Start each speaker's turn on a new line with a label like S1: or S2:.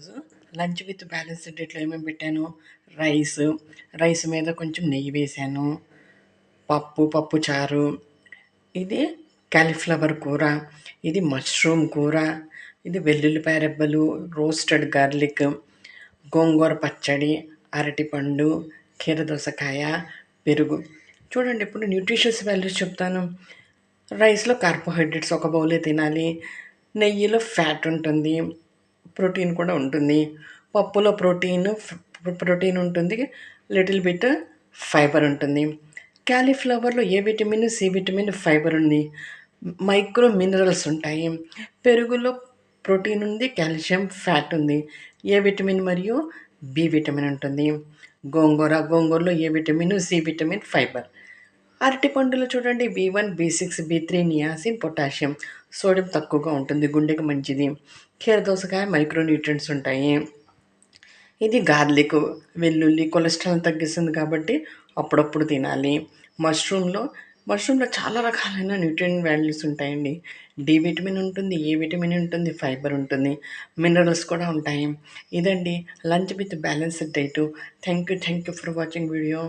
S1: ఈరోజు lunch with balanced డైట్లో ఏమేమి పెట్టాను. రైస్ మీద కొంచెం నెయ్యి వేసాను. పప్పు చారు, ఇది కాలీఫ్లవర్ కూర, ఇది మష్రూమ్ కూర, ఇది వెల్లుల్లిపాయ రెబ్బలు, రోస్టెడ్ గార్లిక్, గోంగూర పచ్చడి, అరటిపండు, కీరదోసకాయ, పెరుగు. చూడండి, ఇప్పుడు న్యూట్రిషియస్ వాల్యూస్ చెప్తాను. రైస్లో కార్బోహైడ్రేట్స్ ఒక బౌలే తినాలి. నెయ్యిలో ఫ్యాట్ ఉంటుంది, ప్రోటీన్ కూడా ఉంటుంది. పప్పులో ప్రోటీన్ ఉంటుంది, లిటిల్ బిట్ ఫైబర్ ఉంటుంది. క్యాలీఫ్లవర్లో A vitamin, C vitamin, fibre ఉంది, మైక్రో మినరల్స్ ఉంటాయి. పెరుగులో ప్రోటీన్ ఉంది, కాల్షియం, ఫ్యాట్ ఉంది, ఏ విటమిన్ మరియు బి విటమిన్ ఉంటుంది. గోంగూరలో A vitamin, C vitamin, fibre. అరటిపండులో చూడండి, B1, B6, B3, niacin, potassium, sodium తక్కువగా ఉంటుంది, గుండెకి మంచిది. కీరదోసకాయ మైక్రో న్యూట్రియంట్స్ ఉంటాయి. ఇది గార్లిక్, వెల్లుల్లి కొలెస్ట్రాల్ తగ్గిస్తుంది కాబట్టి అప్పుడప్పుడు తినాలి. మష్రూమ్లో చాలా రకాలైన న్యూట్రియం వాల్యూస్ ఉంటాయండి. డి విటమిన్ ఉంటుంది, ఏ విటమిన్ ఉంటుంది, ఫైబర్ ఉంటుంది, మినరల్స్ కూడా ఉంటాయి. ఇదండి lunch with balanced diet. Thank you for watching video.